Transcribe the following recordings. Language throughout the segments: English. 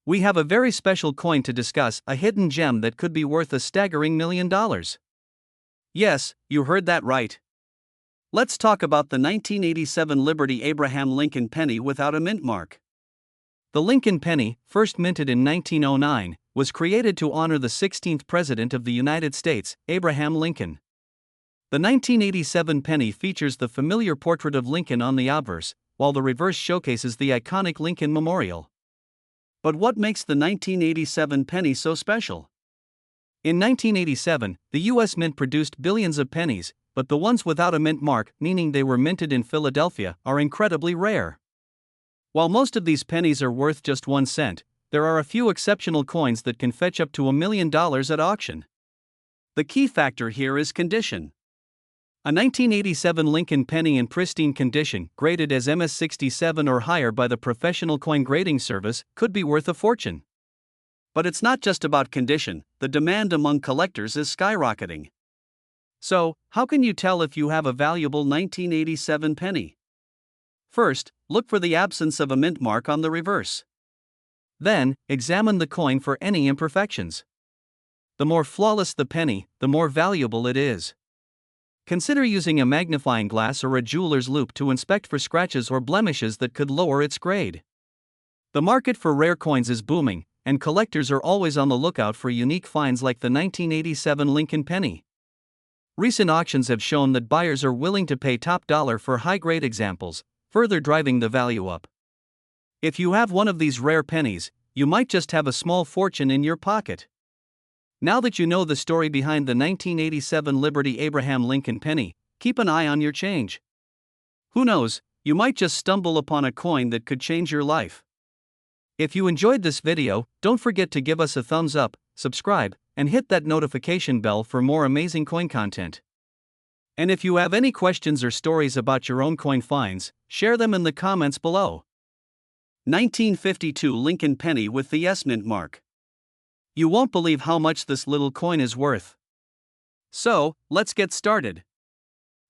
We have a very special coin to discuss, a hidden gem that could be worth a staggering $1 million. Yes, you heard that right. Let's talk about the 1987 Liberty Abraham Lincoln penny without a mint mark. The Lincoln penny, first minted in 1909, was created to honor the 16th President of the United States, Abraham Lincoln. The 1987 penny features the familiar portrait of Lincoln on the obverse, while the reverse showcases the iconic Lincoln Memorial. But what makes the 1987 penny so special? In 1987, the U.S. Mint produced billions of pennies, but the ones without a mint mark, meaning they were minted in Philadelphia, are incredibly rare. While most of these pennies are worth just 1 cent, there are a few exceptional coins that can fetch up to $1 million at auction. The key factor here is condition. A 1987 Lincoln penny in pristine condition, graded as MS67 or higher by the Professional Coin Grading Service, could be worth a fortune. But it's not just about condition, the demand among collectors is skyrocketing. So, how can you tell if you have a valuable 1987 penny? First, look for the absence of a mint mark on the reverse. Then, examine the coin for any imperfections. The more flawless the penny, the more valuable it is. Consider using a magnifying glass or a jeweler's loupe to inspect for scratches or blemishes that could lower its grade. The market for rare coins is booming, and collectors are always on the lookout for unique finds like the 1987 Lincoln penny. Recent auctions have shown that buyers are willing to pay top dollar for high-grade examples, further driving the value up. If you have one of these rare pennies, you might just have a small fortune in your pocket. Now that you know the story behind the 1987 Liberty Abraham Lincoln penny, keep an eye on your change. Who knows, you might just stumble upon a coin that could change your life. If you enjoyed this video, don't forget to give us a thumbs up, subscribe, and hit that notification bell for more amazing coin content. And if you have any questions or stories about your own coin finds, share them in the comments below. 1952 Lincoln penny with the S mint mark. You won't believe how much this little coin is worth. So, let's get started.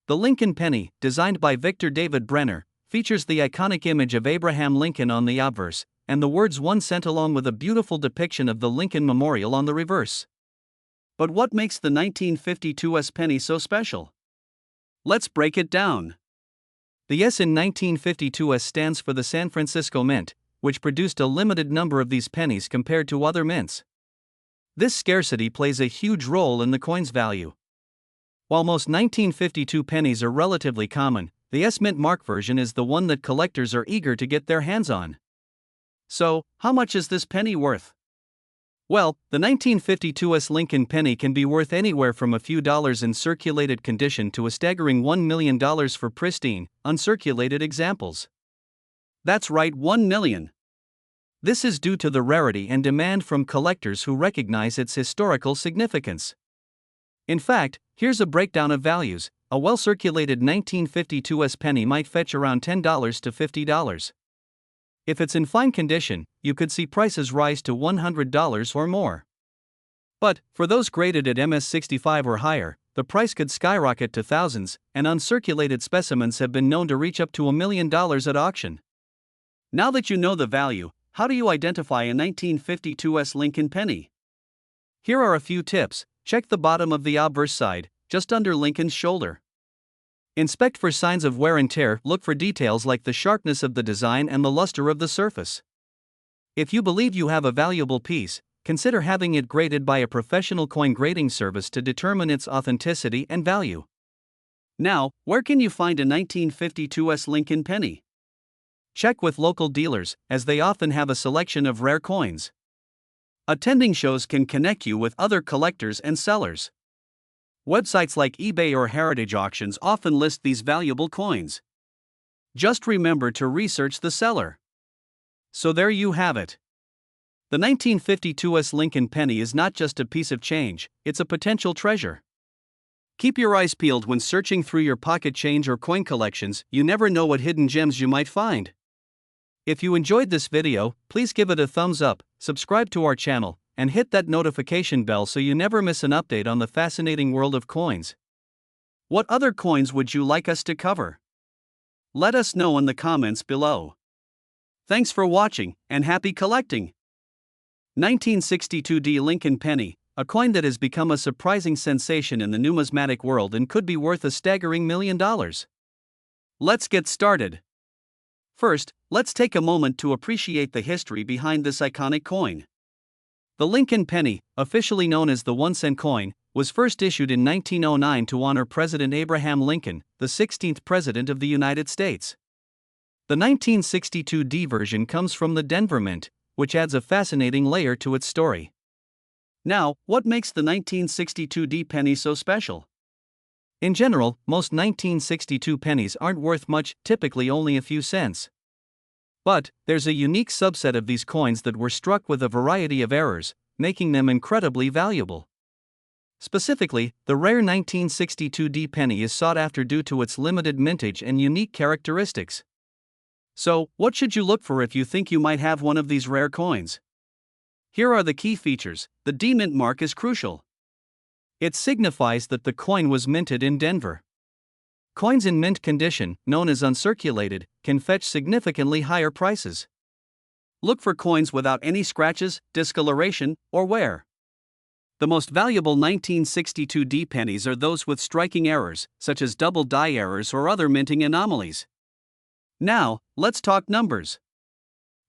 The Lincoln penny, designed by Victor David Brenner, features the iconic image of Abraham Lincoln on the obverse, and the words 1 cent along with a beautiful depiction of the Lincoln Memorial on the reverse. But what makes the 1952 S penny so special? Let's break it down. The S in 1952 S stands for the San Francisco Mint, which produced a limited number of these pennies compared to other mints. This scarcity plays a huge role in the coin's value. While most 1952 pennies are relatively common, the S mint mark version is the one that collectors are eager to get their hands on. So, how much is this penny worth? Well, the 1952 S Lincoln penny can be worth anywhere from a few dollars in circulated condition to a staggering $1 million for pristine, uncirculated examples. That's right, 1 million. This is due to the rarity and demand from collectors who recognize its historical significance. In fact, here's a breakdown of values. A well-circulated 1952 S penny might fetch around $10 to $50. If it's in fine condition, you could see prices rise to $100 or more. But, for those graded at MS65 or higher, the price could skyrocket to thousands, and uncirculated specimens have been known to reach up to $1 million at auction. Now that you know the value, how do you identify a 1952 S Lincoln penny? Here are a few tips. Check the bottom of the obverse side, just under Lincoln's shoulder. Inspect for signs of wear and tear. Look for details like the sharpness of the design and the luster of the surface. If you believe you have a valuable piece, consider having it graded by a professional coin grading service to determine its authenticity and value. Now, where can you find a 1952 S Lincoln penny? Check with local dealers, as they often have a selection of rare coins. Attending shows can connect you with other collectors and sellers. Websites like eBay or Heritage Auctions often list these valuable coins. Just remember to research the seller. So there you have it. The 1952 S Lincoln penny is not just a piece of change, it's a potential treasure. Keep your eyes peeled when searching through your pocket change or coin collections. You never know what hidden gems you might find. If you enjoyed this video, please give it a thumbs up, subscribe to our channel, and hit that notification bell so you never miss an update on the fascinating world of coins. What other coins would you like us to cover? Let us know in the comments below. Thanks for watching, and happy collecting! 1962D Lincoln Penny, a coin that has become a surprising sensation in the numismatic world and could be worth a staggering $1 million. Let's get started. First, let's take a moment to appreciate the history behind this iconic coin. The Lincoln Penny, officially known as the 1-cent coin, was first issued in 1909 to honor President Abraham Lincoln, the 16th President of the United States. The 1962D version comes from the Denver Mint, which adds a fascinating layer to its story. Now, what makes the 1962D penny so special? In general, most 1962 pennies aren't worth much, typically only a few cents. But there's a unique subset of these coins that were struck with a variety of errors, making them incredibly valuable. Specifically, the rare 1962D penny is sought after due to its limited mintage and unique characteristics. So, what should you look for if you think you might have one of these rare coins? Here are the key features. The D mint mark is crucial. It signifies that the coin was minted in Denver. Coins in mint condition, known as uncirculated, can fetch significantly higher prices. Look for coins without any scratches, discoloration, or wear. The most valuable 1962D pennies are those with striking errors, such as double die errors or other minting anomalies. Now, let's talk numbers.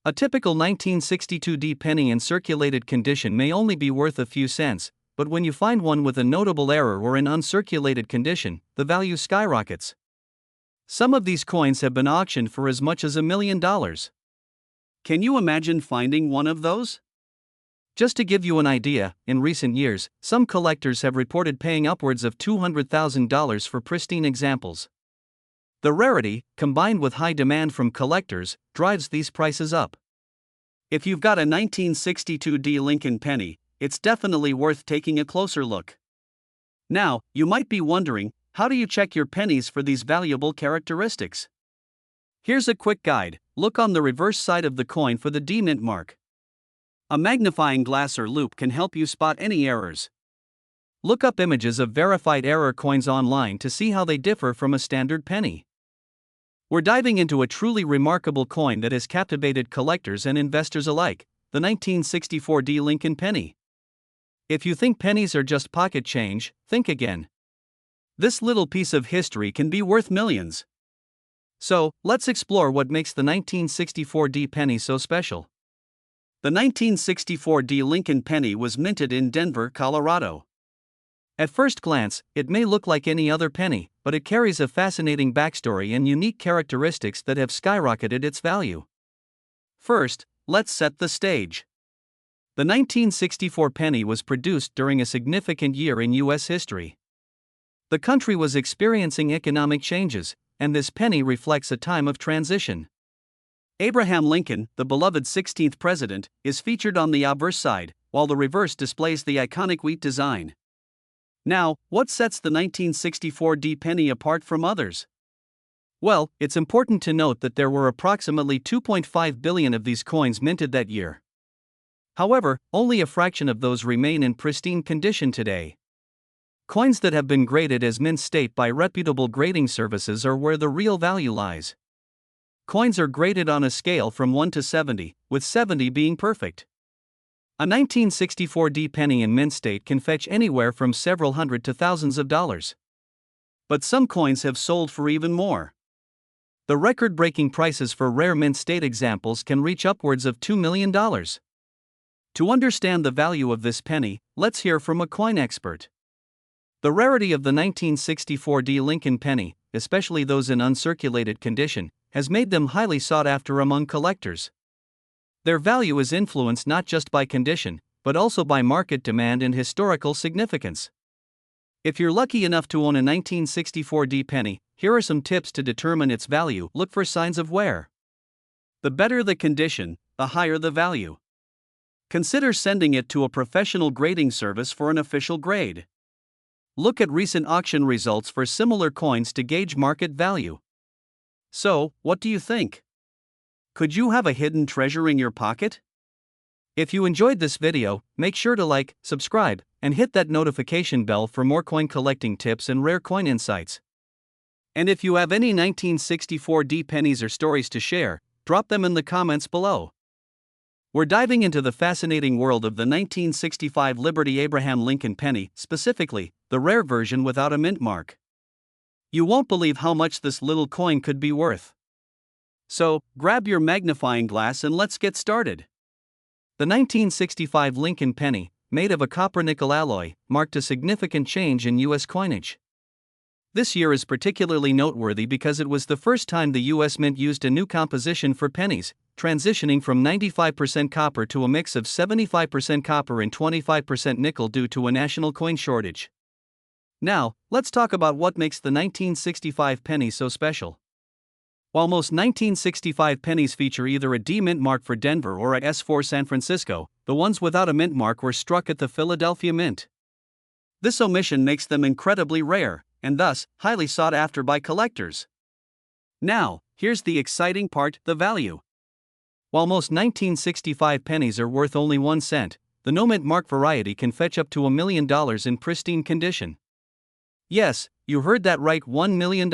A typical 1962D penny in circulated condition may only be worth a few cents, but when you find one with a notable error or in uncirculated condition, the value skyrockets. Some of these coins have been auctioned for as much as $1 million. Can you imagine finding one of those? Just to give you an idea, in recent years, some collectors have reported paying upwards of $200,000 for pristine examples. The rarity, combined with high demand from collectors, drives these prices up. If you've got a 1962D Lincoln Penny, it's definitely worth taking a closer look. Now, you might be wondering, how do you check your pennies for these valuable characteristics? Here's a quick guide. Look on the reverse side of the coin for the D mint mark. A magnifying glass or loupe can help you spot any errors. Look up images of verified error coins online to see how they differ from a standard penny. We're diving into a truly remarkable coin that has captivated collectors and investors alike, the 1964D Lincoln Penny. If you think pennies are just pocket change, think again. This little piece of history can be worth millions. So, let's explore what makes the 1964D penny so special. The 1964D Lincoln Penny was minted in Denver, Colorado. At first glance, it may look like any other penny, but it carries a fascinating backstory and unique characteristics that have skyrocketed its value. First, let's set the stage. The 1964 penny was produced during a significant year in U.S. history. The country was experiencing economic changes, and this penny reflects a time of transition. Abraham Lincoln, the beloved 16th president, is featured on the obverse side, while the reverse displays the iconic wheat design. Now, what sets the 1964D penny apart from others? Well, it's important to note that there were approximately 2.5 billion of these coins minted that year. However, only a fraction of those remain in pristine condition today. Coins that have been graded as mint state by reputable grading services are where the real value lies. Coins are graded on a scale from 1 to 70, with 70 being perfect. A 1964D penny in mint state can fetch anywhere from several hundred to thousands of dollars. But some coins have sold for even more. The record-breaking prices for rare mint state examples can reach upwards of $2 million. To understand the value of this penny, let's hear from a coin expert. The rarity of the 1964D Lincoln Penny, especially those in uncirculated condition, has made them highly sought after among collectors. Their value is influenced not just by condition, but also by market demand and historical significance. If you're lucky enough to own a 1964D penny, here are some tips to determine its value. Look for signs of wear. The better the condition, the higher the value. Consider sending it to a professional grading service for an official grade. Look at recent auction results for similar coins to gauge market value. So, what do you think? Could you have a hidden treasure in your pocket? If you enjoyed this video, make sure to like, subscribe, and hit that notification bell for more coin collecting tips and rare coin insights. And if you have any 1964D pennies or stories to share, drop them in the comments below. We're diving into the fascinating world of the 1965 Liberty Abraham Lincoln Penny, specifically, the rare version without a mint mark. You won't believe how much this little coin could be worth. So, grab your magnifying glass and let's get started. The 1965 Lincoln Penny, made of a copper-nickel alloy, marked a significant change in U.S. coinage. This year is particularly noteworthy because it was the first time the U.S. Mint used a new composition for pennies, transitioning from 95% copper to a mix of 75% copper and 25% nickel due to a national coin shortage. Now, let's talk about what makes the 1965 penny so special. While most 1965 pennies feature either a D mint mark for Denver or a S for San Francisco, the ones without a mint mark were struck at the Philadelphia Mint. This omission makes them incredibly rare, and thus, highly sought after by collectors. Now, here's the exciting part, the value. While most 1965 pennies are worth only 1 cent, the no mint mark variety can fetch up to $1 million in pristine condition. Yes, you heard that right, $1 million.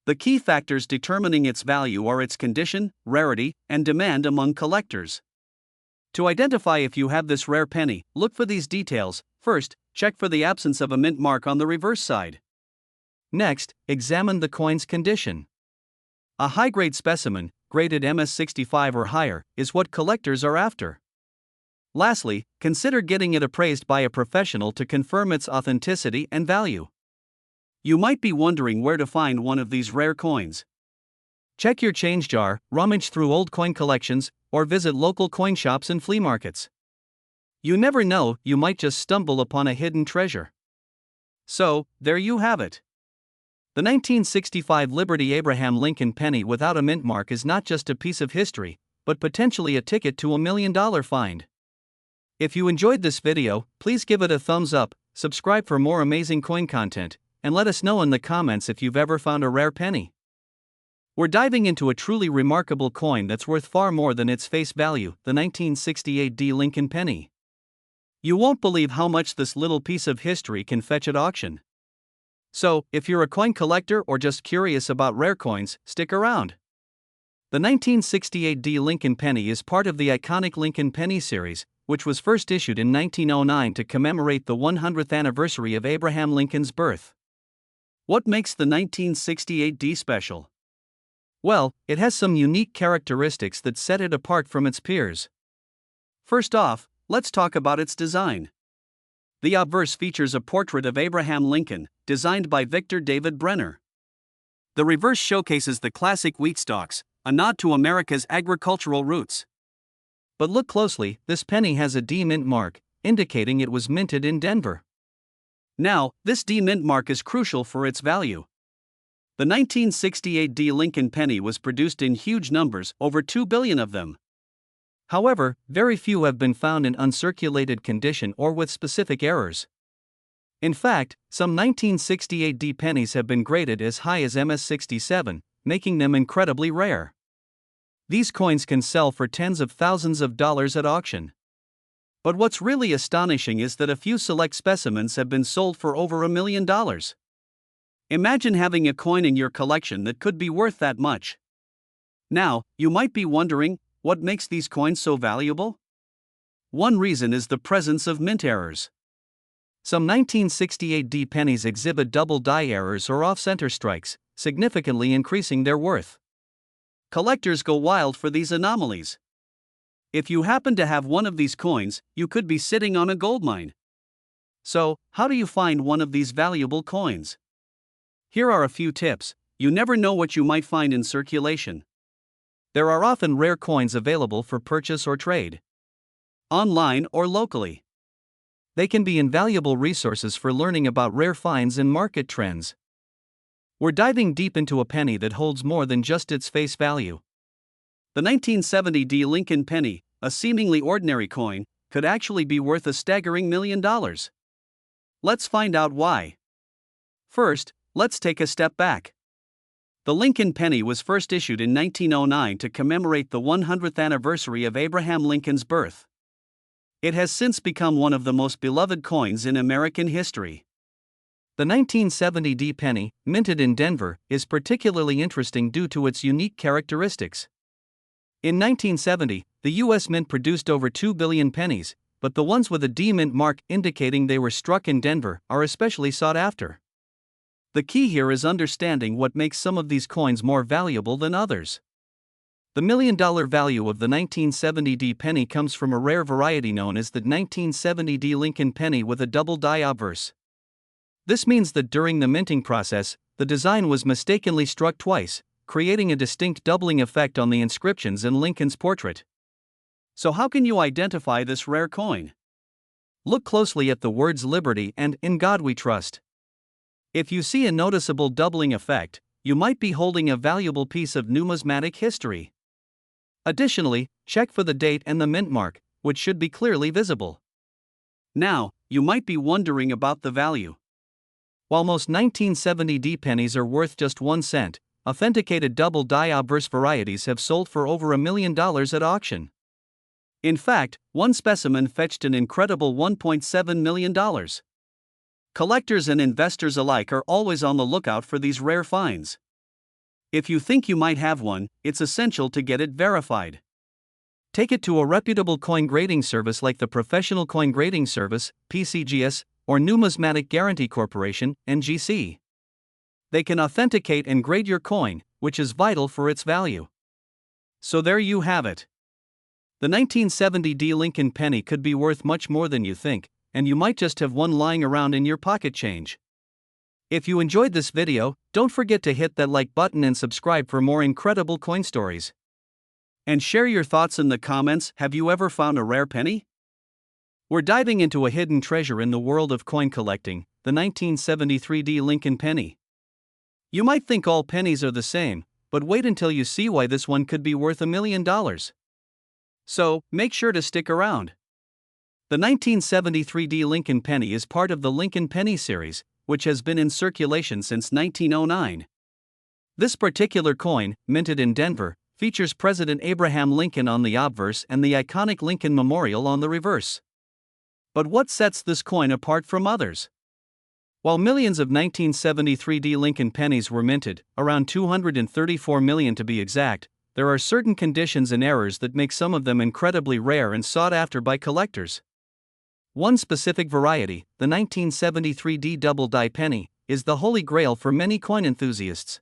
The key factors determining its value are its condition, rarity, and demand among collectors. To identify if you have this rare penny, look for these details. First, check for the absence of a mint mark on the reverse side. Next, examine the coin's condition. A high-grade specimen, graded MS65 or higher, is what collectors are after. Lastly, consider getting it appraised by a professional to confirm its authenticity and value. You might be wondering where to find one of these rare coins. Check your change jar, rummage through old coin collections, or visit local coin shops and flea markets. You never know, you might just stumble upon a hidden treasure. So, there you have it. The 1965 Liberty Abraham Lincoln Penny without a mint mark is not just a piece of history, but potentially a ticket to $1 million find. If you enjoyed this video, please give it a thumbs up, subscribe for more amazing coin content, and let us know in the comments if you've ever found a rare penny. We're diving into a truly remarkable coin that's worth far more than its face value, the 1968 D Lincoln Penny. You won't believe how much this little piece of history can fetch at auction. So, if you're a coin collector or just curious about rare coins, stick around. The 1968 D Lincoln Penny is part of the iconic Lincoln Penny series, which was first issued in 1909 to commemorate the 100th anniversary of Abraham Lincoln's birth. What makes the 1968 D special? Well, it has some unique characteristics that set it apart from its peers. First off, let's talk about its design. The obverse features a portrait of Abraham Lincoln, designed by Victor David Brenner. The reverse showcases the classic wheat stalks, a nod to America's agricultural roots. But look closely, this penny has a D mint mark, indicating it was minted in Denver. Now, this D mint mark is crucial for its value. The 1968 D Lincoln Penny was produced in huge numbers, over 2 billion of them. However, very few have been found in uncirculated condition or with specific errors. In fact, some 1968 D pennies have been graded as high as MS67, making them incredibly rare. These coins can sell for tens of thousands of dollars at auction. But what's really astonishing is that a few select specimens have been sold for over $1 million. Imagine having a coin in your collection that could be worth that much. Now, you might be wondering, what makes these coins so valuable? One reason is the presence of mint errors. Some 1968 D pennies exhibit double die errors or off-center strikes, significantly increasing their worth. Collectors go wild for these anomalies. If you happen to have one of these coins, you could be sitting on a goldmine. So, how do you find one of these valuable coins? Here are a few tips. You never know what you might find in circulation. There are often rare coins available for purchase or trade, online or locally. They can be invaluable resources for learning about rare finds and market trends. We're diving deep into a penny that holds more than just its face value. The 1970 D Lincoln Penny, a seemingly ordinary coin, could actually be worth a staggering $1 million. Let's find out why. First, let's take a step back. The Lincoln Penny was first issued in 1909 to commemorate the 100th anniversary of Abraham Lincoln's birth. It has since become one of the most beloved coins in American history. The 1970 D penny, minted in Denver, is particularly interesting due to its unique characteristics. In 1970, the U.S. Mint produced over 2 billion pennies, but the ones with a D Mint mark indicating they were struck in Denver are especially sought after. The key here is understanding what makes some of these coins more valuable than others. The $1 million value of the 1970 D penny comes from a rare variety known as the 1970 D Lincoln penny with a double die obverse. This means that during the minting process, the design was mistakenly struck twice, creating a distinct doubling effect on the inscriptions in Lincoln's portrait. So how can you identify this rare coin? Look closely at the words Liberty and In God We Trust. If you see a noticeable doubling effect, you might be holding a valuable piece of numismatic history. Additionally, check for the date and the mint mark, which should be clearly visible. Now, you might be wondering about the value. While most 1970 D pennies are worth just 1 cent, authenticated double die obverse varieties have sold for over $1 million at auction. In fact, one specimen fetched an incredible $1.7 million. Collectors and investors alike are always on the lookout for these rare finds. If you think you might have one, it's essential to get it verified. Take it to a reputable coin grading service like the Professional Coin Grading Service, PCGS, or Numismatic Guarantee Corporation, NGC. They can authenticate and grade your coin, which is vital for its value. So there you have it. The 1970 D Lincoln penny could be worth much more than you think, and you might just have one lying around in your pocket change. If you enjoyed this video, don't forget to hit that like button and subscribe for more incredible coin stories. And share your thoughts in the comments. Have you ever found a rare penny? We're diving into a hidden treasure in the world of coin collecting, the 1973 D Lincoln penny. You might think all pennies are the same, but wait until you see why this one could be worth $1 million. So, make sure to stick around. The 1973 D Lincoln penny is part of the Lincoln Penny series, which has been in circulation since 1909. This particular coin, minted in Denver, features President Abraham Lincoln on the obverse and the iconic Lincoln Memorial on the reverse. But what sets this coin apart from others? While millions of 1973 D Lincoln pennies were minted, around 234 million to be exact, there are certain conditions and errors that make some of them incredibly rare and sought after by collectors. One specific variety, the 1973 D double die penny, is the holy grail for many coin enthusiasts.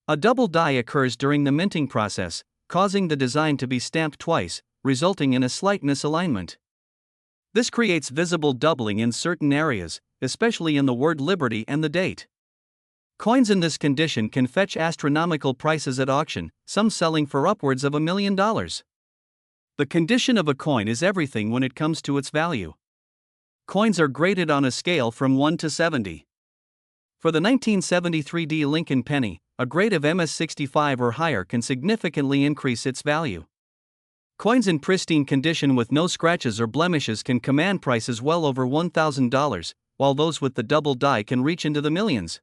A double die occurs during the minting process, causing the design to be stamped twice, resulting in a slight misalignment. This creates visible doubling in certain areas, especially in the word Liberty and the date. Coins in this condition can fetch astronomical prices at auction, some selling for upwards of $1 million. The condition of a coin is everything when it comes to its value. Coins are graded on a scale from 1 to 70. For the 1973 D Lincoln penny, a grade of MS65 or higher can significantly increase its value. Coins in pristine condition with no scratches or blemishes can command prices well over $1,000, while those with the double die can reach into the millions.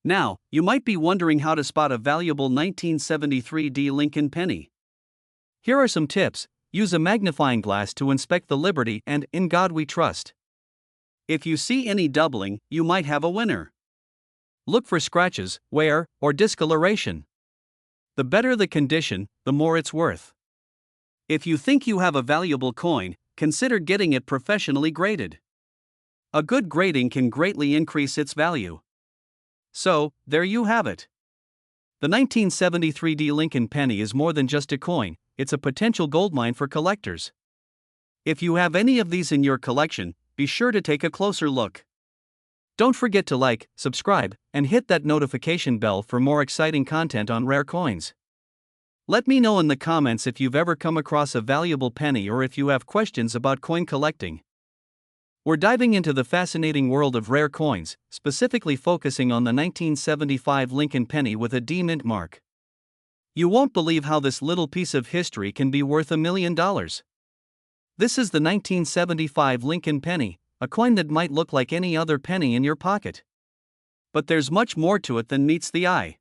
Now, you might be wondering how to spot a valuable 1973 D Lincoln penny. Here are some tips. Use a magnifying glass to inspect the Liberty and In God We Trust. If you see any doubling, you might have a winner. Look for scratches, wear, or discoloration. The better the condition, the more it's worth. If you think you have a valuable coin, consider getting it professionally graded. A good grading can greatly increase its value. So, there you have it. The 1973 D Lincoln penny is more than just a coin, it's a potential goldmine for collectors. If you have any of these in your collection, be sure to take a closer look. Don't forget to like, subscribe, and hit that notification bell for more exciting content on rare coins. Let me know in the comments if you've ever come across a valuable penny or if you have questions about coin collecting. We're diving into the fascinating world of rare coins, specifically focusing on the 1975 Lincoln penny with a D Mint mark. You won't believe how this little piece of history can be worth $1 million. This is the 1975 Lincoln penny, a coin that might look like any other penny in your pocket. But there's much more to it than meets the eye.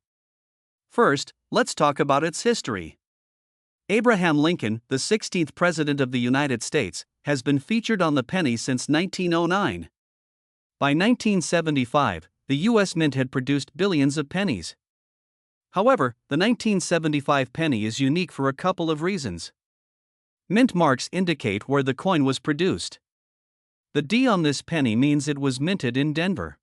First, let's talk about its history. Abraham Lincoln, the 16th President of the United States, has been featured on the penny since 1909. By 1975, the U.S. Mint had produced billions of pennies. However, the 1975 penny is unique for a couple of reasons. Mint marks indicate where the coin was produced. The D on this penny means it was minted in Denver.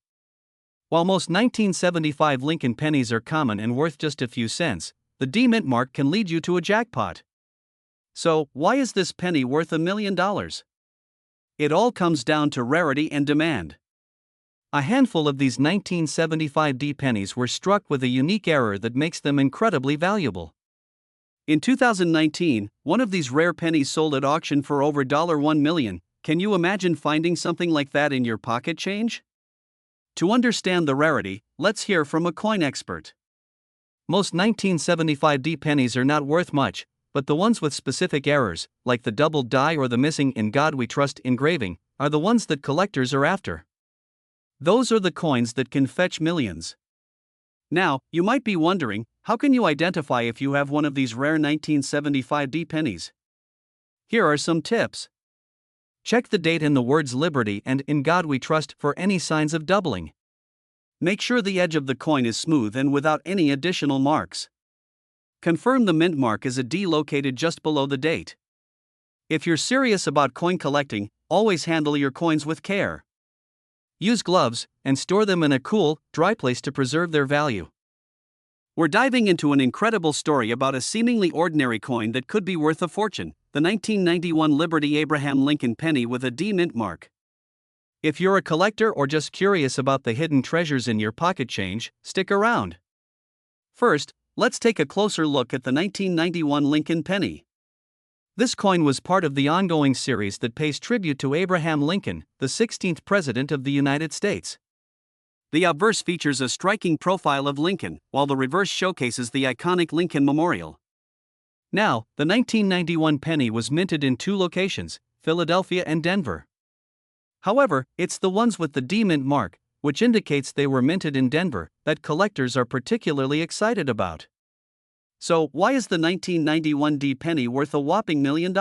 While most 1975 Lincoln pennies are common and worth just a few cents, the D mint mark can lead you to a jackpot. So, why is this penny worth $1 million? It all comes down to rarity and demand. A handful of these 1975 D pennies were struck with a unique error that makes them incredibly valuable. In 2019, one of these rare pennies sold at auction for over $1 million. Can you imagine finding something like that in your pocket change? To understand the rarity, let's hear from a coin expert. Most 1975 D pennies are not worth much, but the ones with specific errors, like the double die or the missing "In God We Trust" engraving, are the ones that collectors are after. Those are the coins that can fetch millions. Now, you might be wondering, how can you identify if you have one of these rare 1975 D pennies? Here are some tips. Check the date and the words "Liberty" and "In God We Trust" for any signs of doubling. Make sure the edge of the coin is smooth and without any additional marks. Confirm the mint mark is a D located just below the date. If you're serious about coin collecting, always handle your coins with care. Use gloves and store them in a cool, dry place to preserve their value. We're diving into an incredible story about a seemingly ordinary coin that could be worth a fortune, the 1991 Liberty Abraham Lincoln penny with a D mint mark. If you're a collector or just curious about the hidden treasures in your pocket change, stick around. First, let's take a closer look at the 1991 Lincoln penny. This coin was part of the ongoing series that pays tribute to Abraham Lincoln, the 16th President of the United States. The obverse features a striking profile of Lincoln, while the reverse showcases the iconic Lincoln Memorial. Now, the 1991 penny was minted in two locations, Philadelphia and Denver. However, it's the ones with the D mint mark, which indicates they were minted in Denver, that collectors are particularly excited about. So, why is the 1991 D penny worth a whopping $1 million?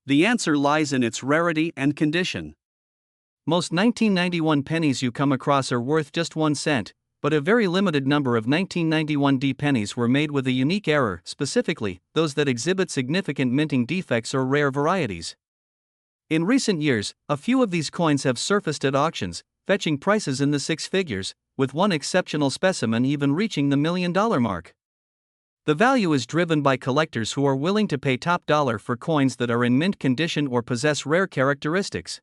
The answer lies in its rarity and condition. Most 1991 pennies you come across are worth just 1 cent, but a very limited number of 1991 D pennies were made with a unique error, specifically, those that exhibit significant minting defects or rare varieties. In recent years, a few of these coins have surfaced at auctions, fetching prices in the six figures, with one exceptional specimen even reaching the $1 million mark. The value is driven by collectors who are willing to pay top dollar for coins that are in mint condition or possess rare characteristics.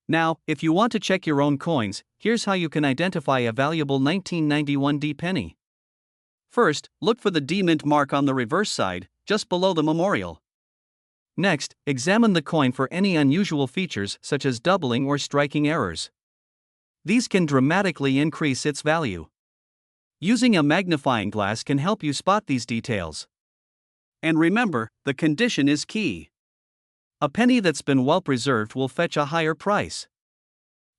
Now, if you want to check your own coins, here's how you can identify a valuable 1991 D penny. First, look for the D mint mark on the reverse side, just below the memorial. Next, examine the coin for any unusual features such as doubling or striking errors. These can dramatically increase its value. Using a magnifying glass can help you spot these details. And remember, the condition is key. A penny that's been well preserved will fetch a higher price.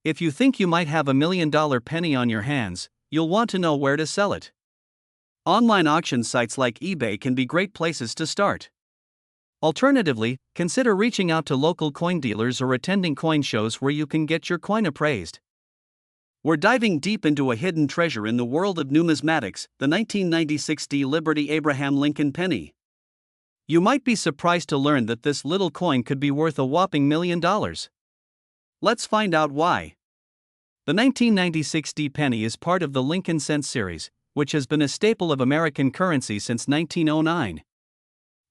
If you think you might have $1 million penny on your hands, you'll want to know where to sell it. Online auction sites like eBay can be great places to start. Alternatively, consider reaching out to local coin dealers or attending coin shows where you can get your coin appraised. We're diving deep into a hidden treasure in the world of numismatics, the 1996 D Liberty Abraham Lincoln penny. You might be surprised to learn that this little coin could be worth a whopping $1 million. Let's find out why. The 1996 D penny is part of the Lincoln Cent series, which has been a staple of American currency since 1909.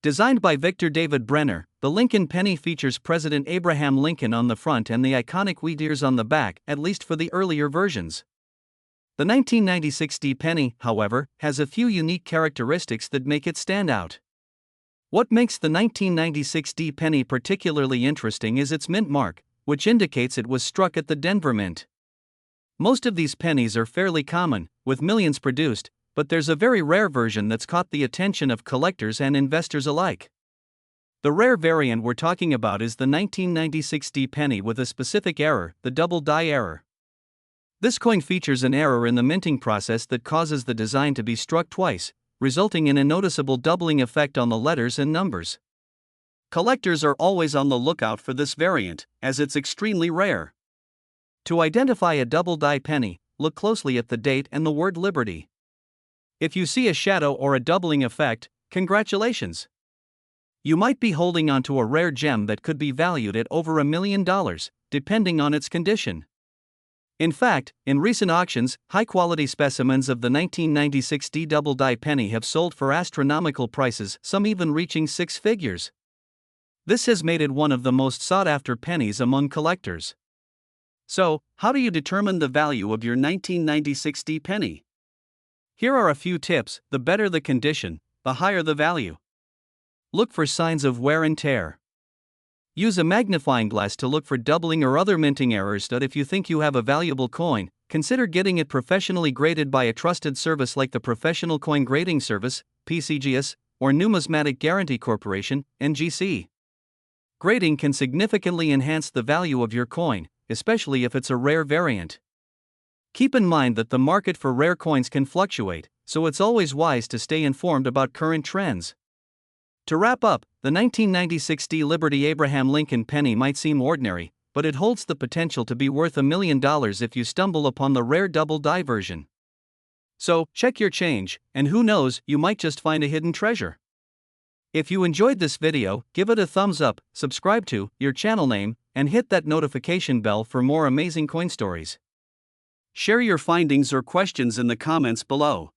Designed by Victor David Brenner, the Lincoln penny features President Abraham Lincoln on the front and the iconic wheat ears on the back, at least for the earlier versions. The 1996 D penny, however, has a few unique characteristics that make it stand out. What makes the 1996 D penny particularly interesting is its mint mark, which indicates it was struck at the Denver Mint. Most of these pennies are fairly common, with millions produced, but there's a very rare version that's caught the attention of collectors and investors alike. The rare variant we're talking about is the 1996 D penny with a specific error, the double die error. This coin features an error in the minting process that causes the design to be struck twice, resulting in a noticeable doubling effect on the letters and numbers. Collectors are always on the lookout for this variant, as it's extremely rare. To identify a double die penny, look closely at the date and the word Liberty. If you see a shadow or a doubling effect, congratulations! You might be holding onto a rare gem that could be valued at over $1 million, depending on its condition. In fact, in recent auctions, high-quality specimens of the 1996 D double die penny have sold for astronomical prices, some even reaching six figures. This has made it one of the most sought-after pennies among collectors. So, how do you determine the value of your 1996 D penny? Here are a few tips: the better the condition, the higher the value. Look for signs of wear and tear. Use a magnifying glass to look for doubling or other minting errors. If you think you have a valuable coin, consider getting it professionally graded by a trusted service like the Professional Coin Grading Service, PCGS, or Numismatic Guarantee Corporation, NGC. Grading can significantly enhance the value of your coin, especially if it's a rare variant. Keep in mind that the market for rare coins can fluctuate, so it's always wise to stay informed about current trends. To wrap up, the 1996 D Liberty Abraham Lincoln penny might seem ordinary, but it holds the potential to be worth $1 million if you stumble upon the rare double die version. So, check your change, and who knows, you might just find a hidden treasure. If you enjoyed this video, give it a thumbs up, subscribe to your channel name, and hit that notification bell for more amazing coin stories. Share your findings or questions in the comments below.